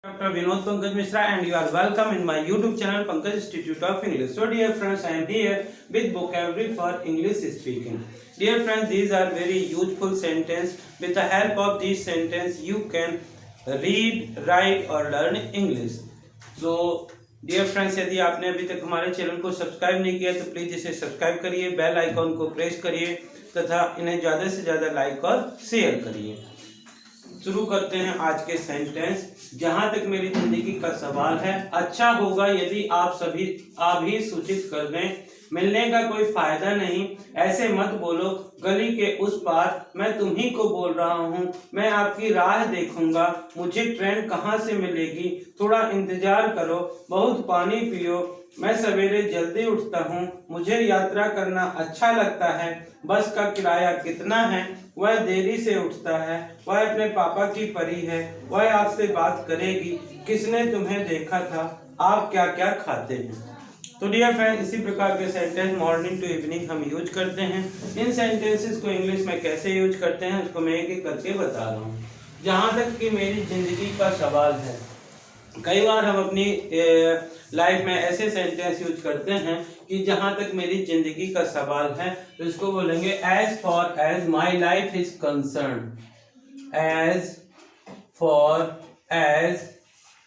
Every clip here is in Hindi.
Dr. Vinod Pankaj Mishra and you are welcome in my YouTube channel Pankaj Institute of English. So dear friends, I am here with vocabulary for English speaking. Dear friends, these are very useful sentences. With the help of these sentences, you can read, write or learn English. So dear friends, यदि आपने अभी तक हमारे चैनल को सब्सक्राइब नहीं किया तो प्लीज इसे सब्सक्राइब करिए, बेल आइकॉन को प्रेस करिए तथा इन्हें ज़्यादा से ज़्यादा लाइक और शेयर करिए। शुरू करते हैं आज के सेंटेंस। जहां तक मेरी जिंदगी का सवाल है, अच्छा होगा यदि आप ही सूचित कर दें। मिलने का कोई फायदा नहीं, ऐसे मत बोलो। गली के उस पार, मैं तुम्ही को बोल रहा हूँ। मैं आपकी राह देखूंगा, मुझे ट्रेन कहाँ से मिलेगी। थोड़ा इंतजार करो, बहुत पानी पियो। मैं सवेरे जल्दी उठता हूँ, मुझे यात्रा करना अच्छा लगता है। बस का किराया कितना है? वह देरी से उठता है, वह अपने पापा की परी है, वह आपसे बात करेगी। किसने तुम्हें देखा था? आप क्या क्या खाते हैं? तो डियर फ्रेंड, इसी प्रकार के सेंटेंस मॉर्निंग टू इवनिंग हम यूज करते हैं। इन सेंटेंसेस को इंग्लिश में कैसे यूज करते हैं उसको मैं एक एक करके बता रहा हूँ। जहाँ तक कि मेरी जिंदगी का सवाल है, कई बार हम अपनी लाइफ में ऐसे सेंटेंस यूज करते हैं कि जहां तक मेरी जिंदगी का सवाल है तो इसको बोलेंगे as far as my life is concern. As far as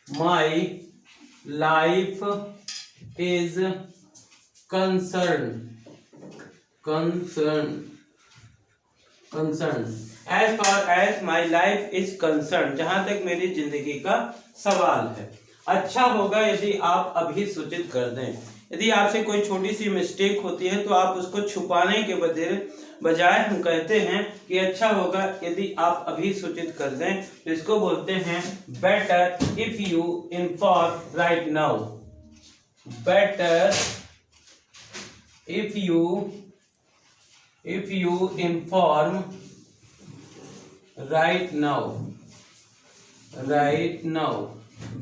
my life is concern. As far as my life is concern, जहां तक मेरी जिंदगी का सवाल है। अच्छा होगा यदि आप अभी सूचित कर दें। यदि आपसे कोई छोटी सी मिस्टेक होती है तो आप उसको छुपाने के बजाय हम कहते हैं कि अच्छा होगा यदि आप अभी सूचित कर दें। तो इसको बोलते हैं better if you inform right now. Better if you inform right now.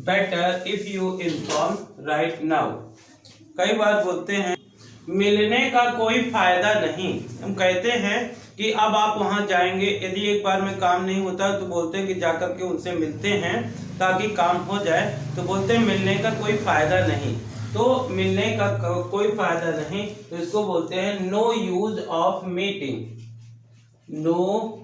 Better if you inform right now. कई बार बोलते हैं मिलने का कोई फायदा नहीं। हम कहते हैं कि अब आप वहां जाएंगे, यदि एक बार में काम नहीं होता तो बोलते हैं कि जाकर के उनसे मिलते हैं ताकि काम हो जाए। तो बोलते हैं मिलने का कोई फायदा नहीं। तो मिलने का कोई फायदा नहीं तो इसको बोलते हैं no use of meeting. No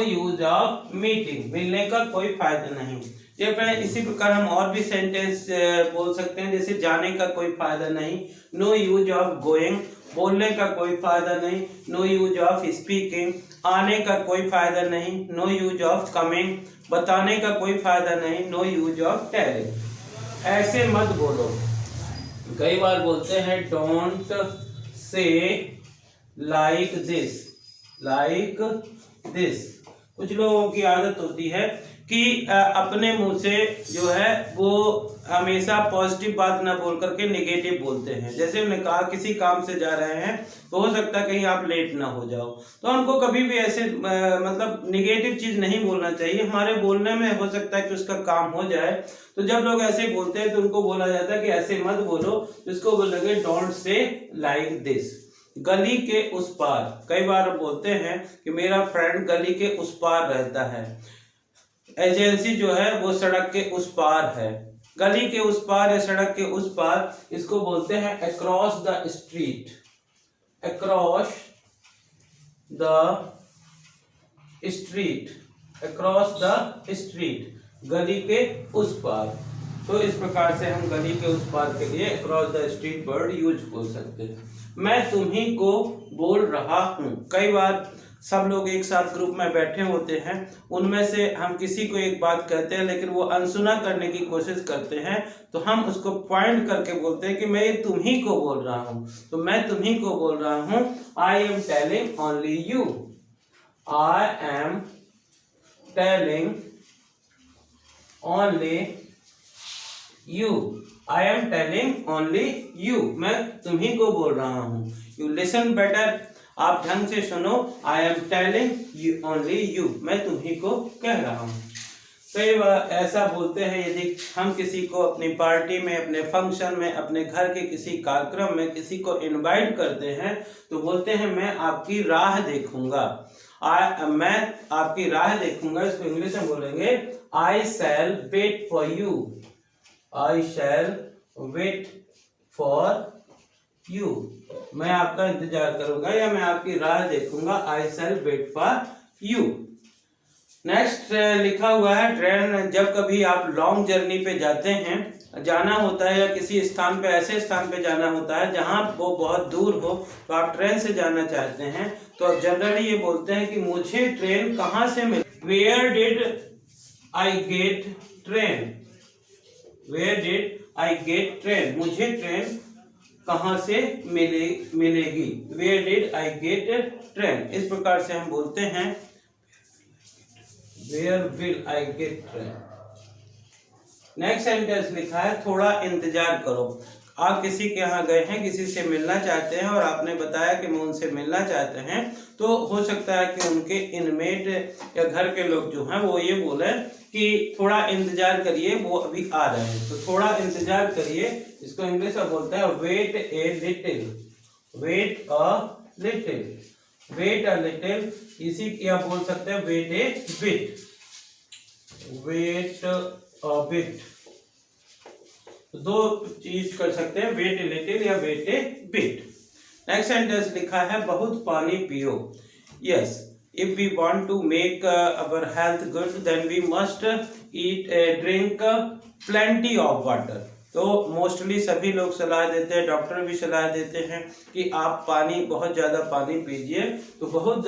use of meeting, मिलने का कोई फायदा नहीं। ये फ्रेंड, इसी प्रकार हम और भी सेंटेंस बोल सकते हैं, जैसे जाने का कोई फायदा नहीं। नो यूज ऑफ गोइंग, बोलने का कोई फायदा नहीं। नो यूज ऑफ स्पीकिंग, आने का कोई फायदा नहीं। नो यूज ऑफ कमिंग, बताने का कोई फायदा नहीं। नो यूज ऑफ टेलिंग, ऐसे मत बोलो। कई बार बोलते हैं डोंट से लाइक दिस। कुछ लोगों की आदत होती है कि अपने मुंह से जो है वो हमेशा पॉजिटिव बात ना बोल करके नेगेटिव बोलते हैं। जैसे हमने कहा किसी काम से जा रहे हैं तो हो सकता है कहीं आप लेट ना हो जाओ, तो हमको कभी भी ऐसे मतलब नेगेटिव चीज नहीं बोलना चाहिए। हमारे बोलने में हो सकता है कि उसका काम हो जाए। तो जब लोग ऐसे बोलते हैं तो उनको बोला जाता है कि ऐसे मत बोलो। इसको बोलेंगे डोंट से लाइक दिस। गली के उस पार, कई बार बोलते हैं कि मेरा फ्रेंड गली के उस पार रहता है। एजेंसी जो है वो सड़क के उस पार है। गली के उस पार या सड़क के उस पार, इसको बोलते हैं across the street. Across the street, गली के उस पार। तो इस प्रकार से हम गली के उस पार के लिए across the street word use बोल सकते हैं। मैं तुम्ही को बोल रहा हूँ। कई बार सब लोग एक साथ ग्रुप में बैठे होते हैं, उनमें से हम किसी को एक बात कहते हैं लेकिन वो अनसुना करने की कोशिश करते हैं, तो हम उसको पॉइंट करके बोलते हैं कि मैं तुम्ही को बोल रहा हूँ। तो मैं तुम्ही को बोल रहा हूँ। I am telling only you. I am telling only you. मैं तुम्ही को बोल रहा हूँ। यू लिसन बेटर, आप ढंग से सुनो। आई am telling you only you, मैं तुम्ही को कह रहा हूँ। कई बार ऐसा बोलते हैं यदि हम किसी को अपनी पार्टी में, अपने फंक्शन में, अपने घर के किसी कार्यक्रम में किसी को इनवाइट करते हैं तो बोलते हैं मैं आपकी राह देखूंगा। मैं आपकी राह देखूंगा, इसको इंग्लिश में बोलेंगे I shall wait for you. I shall wait for you, मैं आपका इंतजार करूंगा या मैं आपकी राह देखूंगा। I shall wait for you. Next लिखा हुआ है ट्रेन। जब कभी आप लॉन्ग जर्नी पे जाते हैं, जाना होता है या किसी स्थान पे, ऐसे स्थान पे जाना होता है जहां वो बहुत दूर हो, तो आप ट्रेन से जाना चाहते हैं, तो आप जनरली ये बोलते हैं कि मुझे ट्रेन कहाँ से मिली। Where did I get train. Where did I get train, मुझे ट्रेन कहाँ से मिलेगी। Where did I get train, इस प्रकार से हम बोलते हैं where will I get train. Next sentence लिखा है थोड़ा इंतजार करो। आप किसी के यहाँ गए हैं, किसी से मिलना चाहते हैं और आपने बताया कि मैं उनसे मिलना चाहते हैं, तो हो सकता है कि उनके इनमेट या घर के लोग जो हैं वो ये बोले कि थोड़ा इंतजार करिए, वो अभी आ रहे हैं। तो थोड़ा इंतजार करिए, इसको इंग्लिश में बोलते हैं wait a little. Wait a little, wait a little, इसी की आप बोल सकते हैं wait a bit. Wait a bit, दो चीज कर सकते हैं, वेट ए लिटिल या wait a bit. Next sentence लिखा है बहुत पानी पियो। Yes, if we want to make our health good then we must eat drink plenty of water. तो मोस्टली सभी लोग सलाह देते हैं, डॉक्टर भी सलाह देते हैं कि आप पानी, बहुत ज़्यादा पानी पीजिए। तो बहुत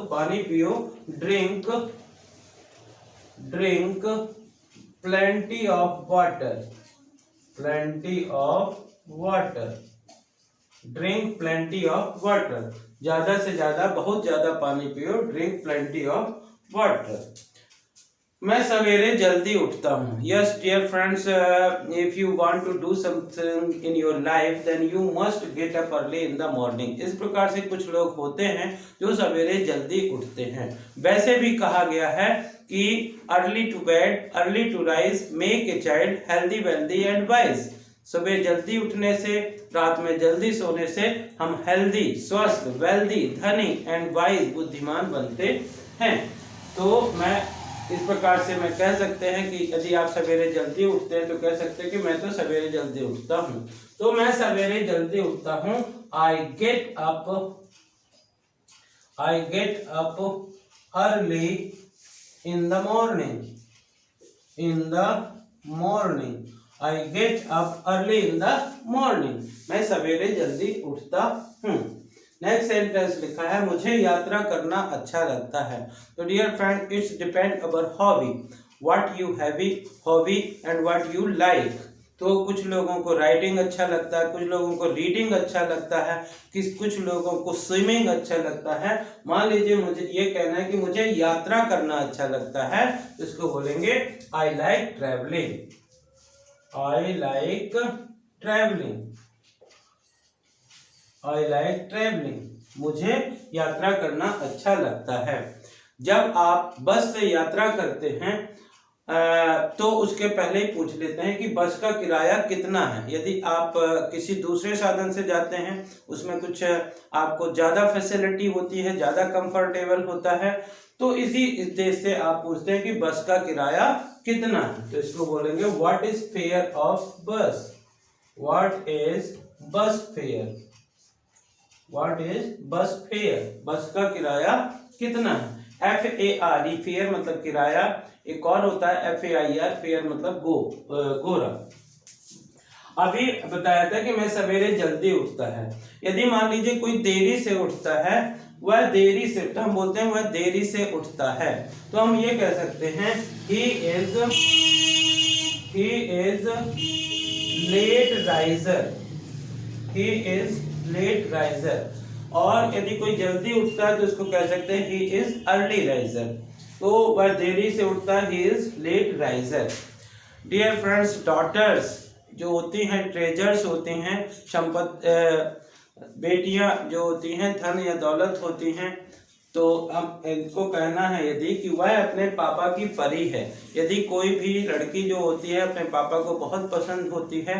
पानी पियो। Drink plenty of water. Plenty of water, drink plenty of water, ज़्यादा से ज़्यादा, बहुत ज़्यादा पानी पियो। Drink plenty of water. मैं सवेरे जल्दी उठता हूँ। Yes dear friends, if you want to do something in your life then you must get up early in the morning. इस प्रकार से कुछ लोग होते हैं जो सवेरे जल्दी उठते हैं। वैसे भी कहा गया है कि early to bed early to rise make a child healthy wealthy and wise. सुबह जल्दी उठने से, रात में जल्दी सोने से हम हेल्दी, स्वस्थ, वेल्दी, धनी एंड वाइज, बुद्धिमान बनते हैं। तो मैं इस प्रकार से मैं कह सकते हैं कि यदि आप सवेरे जल्दी उठते हैं तो कह सकते हैं कि मैं तो सवेरे जल्दी उठता हूँ। तो मैं सवेरे जल्दी उठता हूँ। I get up early in the morning. In the morning, I get up early in the morning, मैं सवेरे जल्दी उठता हूँ। नेक्स्ट सेंटेंस लिखा है मुझे यात्रा करना अच्छा लगता है। तो dear friend, it's depend our hobby, what you have a hobby and what you like. तो कुछ लोगों को राइटिंग अच्छा लगता है, कुछ लोगों को रीडिंग अच्छा लगता है, कुछ लोगों को स्विमिंग अच्छा लगता है। मान लीजिए मुझे ये कहना है कि मुझे यात्रा करना अच्छा लगता है, तो इसको बोलेंगे I like travelling. I like travelling. I like travelling, मुझे यात्रा करना अच्छा लगता है। जब आप बस से यात्रा करते हैं तो उसके पहले ही पूछ लेते हैं कि बस का किराया कितना है। यदि आप किसी दूसरे साधन से जाते हैं, उसमें कुछ आपको ज़्यादा फैसिलिटी होती है, ज़्यादा कंफर्टेबल होता है, तो इसी उद्देश्य से आप पूछते हैं कि बस का किराया कितना है। तो इसको बोलेंगे व्हाट इज फेयर ऑफ बस। What is bus fare. What is bus fair, बस का किराया कितना है। FARE, फेयर मतलब किराया। एक और होता है FAIR, फेयर मतलब गोरा। अभी बताया था कि मैं सवेरे जल्दी उठता है। यदि मान लीजिए कोई देरी से उठता है, वह देरी से, तो हम बोलते हैं वह देरी से उठता है, तो हम ये कह सकते हैं he is late riser। he is late riser। और यदि कोई जल्दी उठता है तो इसको कह सकते हैं he is early riser। तो वह देरी से उठता है, he is late riser। Dear friends, daughters जो होती हैं ट्रेजर्स होती हैं, बेटियां जो होती हैं धन या दौलत होती हैं। तो अब इनको कहना है यदि कि वह अपने पापा की परी है। यदि कोई भी लड़की जो होती है अपने पापा को बहुत पसंद होती है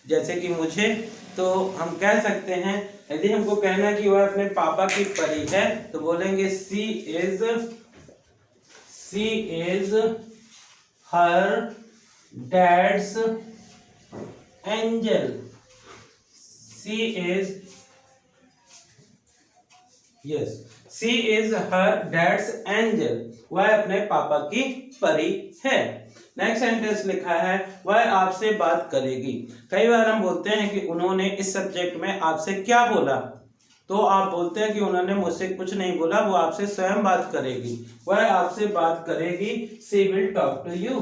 जैसे कि मुझे, तो हम कह सकते हैं यदि हमको कहना कि वह अपने पापा की परी है तो बोलेंगे she is her dad's angel. She is her dad's angel. वह अपने पापा की परी है। नेक्स्ट सेंटेंस लिखा है वह आपसे बात करेगी। कई बार हम बोलते हैं कि उन्होंने इस सब्जेक्ट में आपसे क्या बोला, तो आप बोलते हैं कि उन्होंने मुझसे कुछ नहीं बोला, वो आपसे स्वयं बात करेगी। वह आपसे बात करेगी। She will talk to you.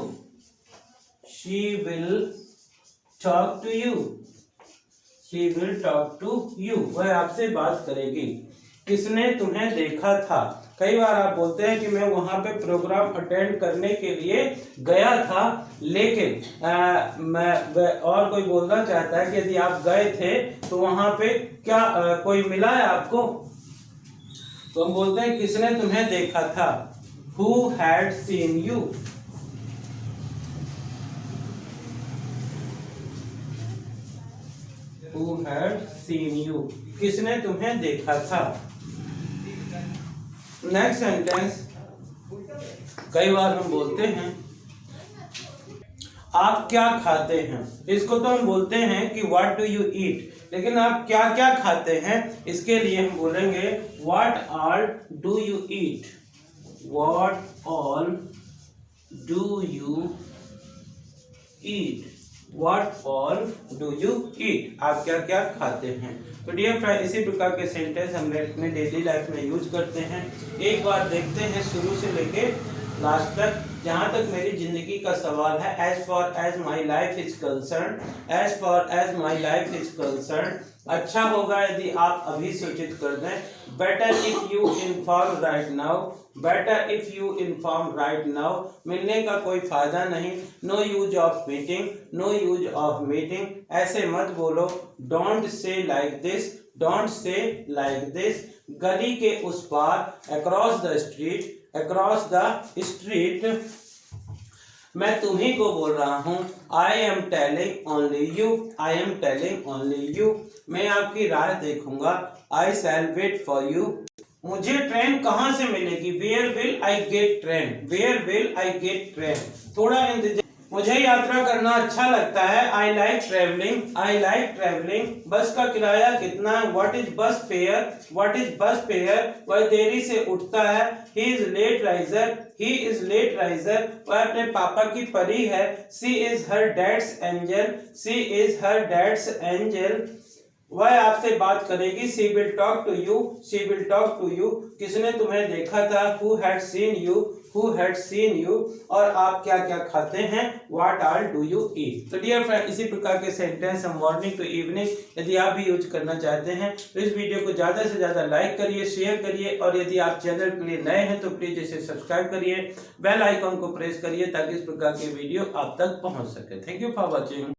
She will talk to you. She will talk to you. वह आपसे बात करेगी। किसने तुम्हें देखा था। कई बार आप बोलते हैं कि मैं वहां पे प्रोग्राम अटेंड करने के लिए गया था, लेकिन और कोई बोलना चाहता है कि यदि आप गए थे तो वहां पे क्या कोई मिला है आपको, तो हम बोलते हैं किसने तुम्हें देखा था। Who had seen you? Who had seen you? किसने तुम्हें देखा था। नेक्स्ट सेंटेंस, कई बार हम बोलते हैं आप क्या खाते हैं। इसको तो हम बोलते हैं कि व्हाट डू यू ईट, लेकिन आप क्या क्या खाते हैं इसके लिए हम बोलेंगे what all do you eat. What all do you eat. What all do you eat. आप क्या क्या खाते हैं। तो डियर फ्रेंड, इसी प्रकार के सेंटेंस हम अपने डेली लाइफ में यूज करते हैं। एक बार देखते हैं शुरू से लेके लास्ट तक, जहाँ तक मेरी जिंदगी का सवाल है। As far as my life is concern, as far as my life is concern. अच्छा होगा यदि आप अभी सूचित कर दें। Better if you inform right now. Better if you inform right now. मिलने का कोई फायदा नहीं। No use of meeting. No use of meeting. ऐसे मत बोलो। Don't say like this. Don't say like this. गली के उस पार। Across the street. Across the street. मैं तुम्ही को बोल रहा हूँ। I am telling only you. I am telling only you. मैं आपकी राह देखूंगा। I shall wait for you. मुझे ट्रेन कहाँ से मिलेगी। Where will I get train. Where will I get train. थोड़ा इंतजार। मुझे यात्रा करना अच्छा लगता है। I like travelling. I like travelling. Bus का किराया कितना। What is bus fare. What is bus fare. वह देरी से उठता है। He is late riser. He is late riser. वह अपने पापा की परी है। She is her dad's angel. She is her dad's angel. वह आपसे बात करेगी। She will talk to you. She will talk to you. किसने तुम्हें देखा था। Who had seen you. Who had seen you। और आप क्या क्या खाते हैं। What all do you eat। तो डियर फ्रेंड, इसी प्रकार के सेंटेंस हम मॉर्निंग टू इवनिंग यदि आप भी यूज करना चाहते हैं तो इस वीडियो को ज़्यादा से ज़्यादा लाइक करिए, शेयर करिए, और यदि आप चैनल के लिए नए हैं तो प्लीज़ इसे सब्सक्राइब करिए, बेल आइकॉन को प्रेस करिए ताकि इस प्रकार के वीडियो आप तक पहुँच सके। Thank you for watching.